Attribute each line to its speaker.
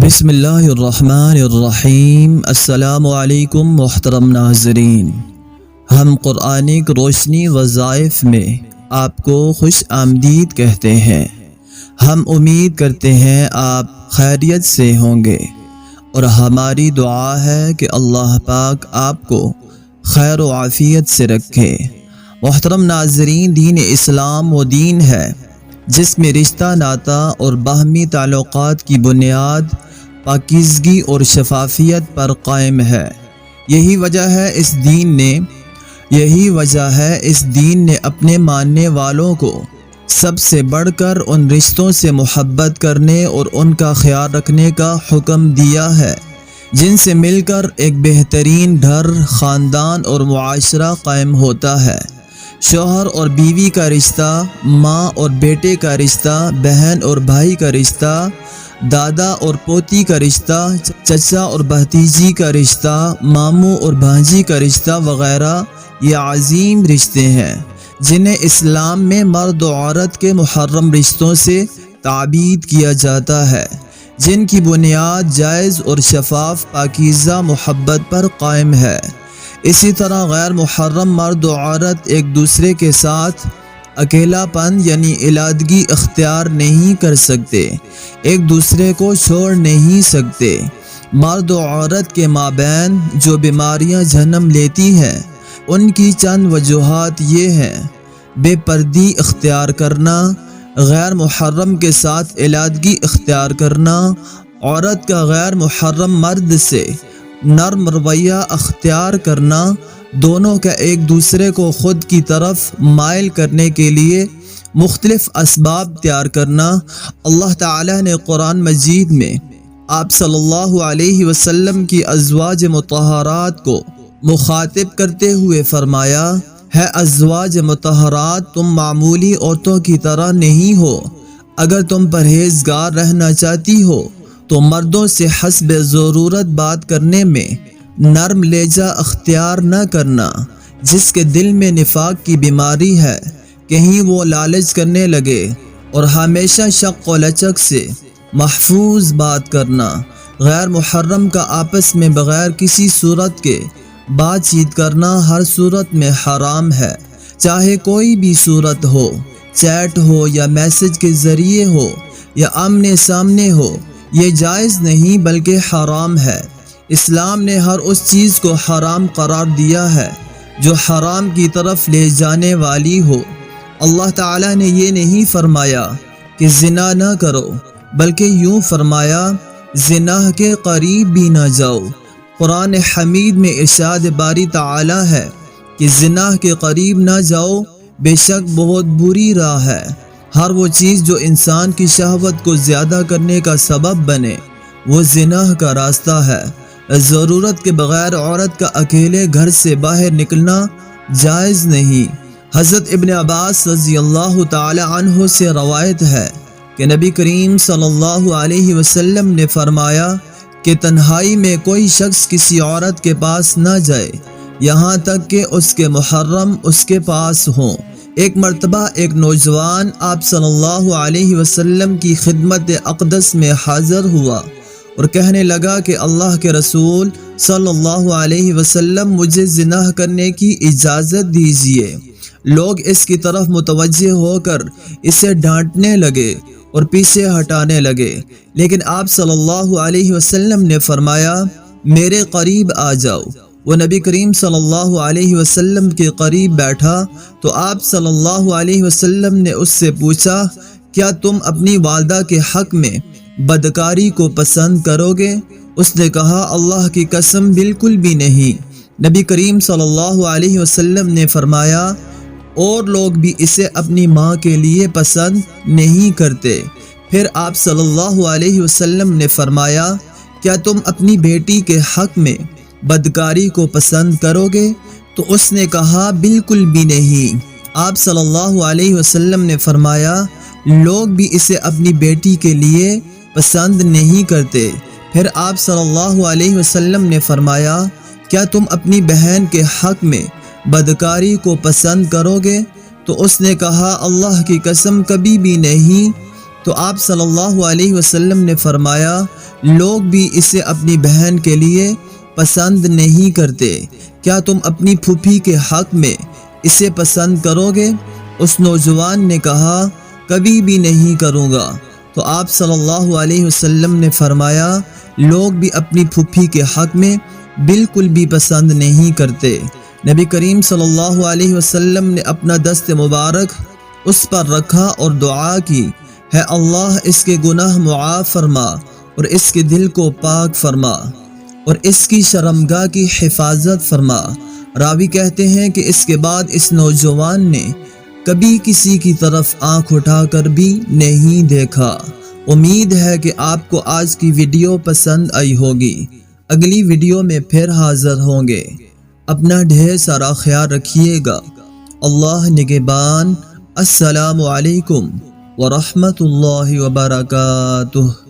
Speaker 1: بسم اللہ الرحمن الرحیم۔ السلام علیکم محترم ناظرین، ہم قرانک روشنی وظائف میں آپ کو خوش آمدید کہتے ہیں۔ ہم امید کرتے ہیں آپ خیریت سے ہوں گے، اور ہماری دعا ہے کہ اللہ پاک آپ کو خیر و عافیت سے رکھے۔ محترم ناظرین، دین اسلام وہ دین ہے جس میں رشتہ ناتا اور باہمی تعلقات کی بنیاد پاکیزگی اور شفافیت پر قائم ہے۔ یہی وجہ ہے اس دین نے اپنے ماننے والوں کو سب سے بڑھ کر ان رشتوں سے محبت کرنے اور ان کا خیال رکھنے کا حکم دیا ہے جن سے مل کر ایک بہترین گھر، خاندان اور معاشرہ قائم ہوتا ہے۔ شوہر اور بیوی کا رشتہ، ماں اور بیٹے کا رشتہ، بہن اور بھائی کا رشتہ، دادا اور پوتی کا رشتہ، چچا اور بھتیجی کا رشتہ، ماموں اور بھانجی کا رشتہ وغیرہ، یہ عظیم رشتے ہیں جنہیں اسلام میں مرد و عورت کے محرم رشتوں سے تعبیر کیا جاتا ہے، جن کی بنیاد جائز اور شفاف پاکیزہ محبت پر قائم ہے۔ اسی طرح غیر محرم مرد و عورت ایک دوسرے کے ساتھ اکیلا پن یعنی علیحدگی اختیار نہیں کر سکتے، ایک دوسرے کو چھوڑ نہیں سکتے۔ مرد و عورت کے مابین جو بیماریاں جنم لیتی ہیں ان کی چند وجوہات یہ ہیں: بے پردگی اختیار کرنا، غیر محرم کے ساتھ علیحدگی اختیار کرنا، عورت کا غیر محرم مرد سے نرم رویہ اختیار کرنا، دونوں کا ایک دوسرے کو خود کی طرف مائل کرنے کے لیے مختلف اسباب تیار کرنا۔ اللہ تعالی نے قرآن مجید میں آپ صلی اللہ علیہ وسلم کی ازواج مطہرات کو مخاطب کرتے ہوئے فرمایا ہے: ازواج مطہرات، تم معمولی عورتوں کی طرح نہیں ہو۔ اگر تم پرہیزگار رہنا چاہتی ہو تو مردوں سے حسب ضرورت بات کرنے میں نرم لہجہ اختیار نہ کرنا۔ جس کے دل میں نفاق کی بیماری ہے، کہیں وہ لالچ کرنے لگے، اور ہمیشہ شک و لچک سے محفوظ بات کرنا۔ غیر محرم کا آپس میں بغیر کسی صورت کے بات چیت کرنا ہر صورت میں حرام ہے، چاہے کوئی بھی صورت ہو، چیٹ ہو یا میسج کے ذریعے ہو یا آمنے سامنے ہو، یہ جائز نہیں بلکہ حرام ہے۔ اسلام نے ہر اس چیز کو حرام قرار دیا ہے جو حرام کی طرف لے جانے والی ہو۔ اللہ تعالیٰ نے یہ نہیں فرمایا کہ زنا نہ کرو، بلکہ یوں فرمایا زنا کے قریب بھی نہ جاؤ۔ قرآن حمید میں ارشاد باری تعالیٰ ہے کہ زنا کے قریب نہ جاؤ، بے شک بہت بری راہ ہے۔ ہر وہ چیز جو انسان کی شہوت کو زیادہ کرنے کا سبب بنے وہ زنا کا راستہ ہے۔ ضرورت کے بغیر عورت کا اکیلے گھر سے باہر نکلنا جائز نہیں۔ حضرت ابن عباس رضی اللہ تعالی عنہ سے روایت ہے کہ نبی کریم صلی اللہ علیہ وسلم نے فرمایا کہ تنہائی میں کوئی شخص کسی عورت کے پاس نہ جائے یہاں تک کہ اس کے محرم اس کے پاس ہوں۔ ایک مرتبہ ایک نوجوان آپ صلی اللہ علیہ وسلم کی خدمت اقدس میں حاضر ہوا اور کہنے لگا کہ اللہ کے رسول صلی اللہ علیہ وسلم، مجھے زنا کرنے کی اجازت دیجیے۔ لوگ اس کی طرف متوجہ ہو کر اسے ڈانٹنے لگے اور پیچھے ہٹانے لگے، لیکن آپ صلی اللہ علیہ وسلم نے فرمایا میرے قریب آ جاؤ۔ وہ نبی کریم صلی اللہ علیہ وسلم کے قریب بیٹھا تو آپ صلی اللہ علیہ وسلم نے اس سے پوچھا، کیا تم اپنی والدہ کے حق میں بدکاری کو پسند کرو گے؟ اس نے کہا، اللہ کی قسم بالکل بھی نہیں۔ نبی کریم صلی اللہ علیہ وسلم نے فرمایا، اور لوگ بھی اسے اپنی ماں کے لیے پسند نہیں کرتے۔ پھر آپ صلی اللہ علیہ وسلم نے فرمایا، کیا تم اپنی بیٹی کے حق میں بدکاری کو پسند کرو گے؟ تو اس نے کہا، بالکل بھی نہیں۔ آپ صلی اللہ علیہ وسلم نے فرمایا، لوگ بھی اسے اپنی بیٹی کے لیے پسند نہیں کرتے۔ پھر آپ صلی اللہ علیہ وسلم نے فرمایا، کیا تم اپنی بہن کے حق میں بدکاری کو پسند کرو گے؟ تو اس نے کہا، اللہ کی قسم کبھی بھی نہیں۔ تو تو آپ صلی اللہ علیہ وسلم نے فرمایا لوگ بھی اسے اپنی بہن کے لیے پسند نہیں کرتے، کیا تم اپنی پھوپھی کے حق میں اسے پسند کرو گے؟ اس نوجوان نے کہا کبھی بھی نہیں کروں گا۔ تو آپ صلی اللہ علیہ وسلم نے فرمایا لوگ بھی اپنی پھوپھی کے حق میں بالکل بھی پسند نہیں کرتے۔ نبی کریم صلی اللہ علیہ وسلم نے اپنا دست مبارک اس پر رکھا اور دعا کی، ہے اللہ اس کے گناہ معاف فرما اور اس کے دل کو پاک فرما اور اس کی شرمگاہ کی حفاظت فرما۔ راوی کہتے ہیں کہ اس کے بعد اس نوجوان نے کبھی کسی کی طرف آنکھ اٹھا کر بھی نہیں دیکھا۔ امید ہے کہ آپ کو آج کی ویڈیو پسند آئی ہوگی۔ اگلی ویڈیو میں پھر حاضر ہوں گے۔ اپنا ڈھیر سارا خیال رکھیے گا۔ اللہ نگہبان۔ السلام علیکم ورحمۃ اللہ وبرکاتہ۔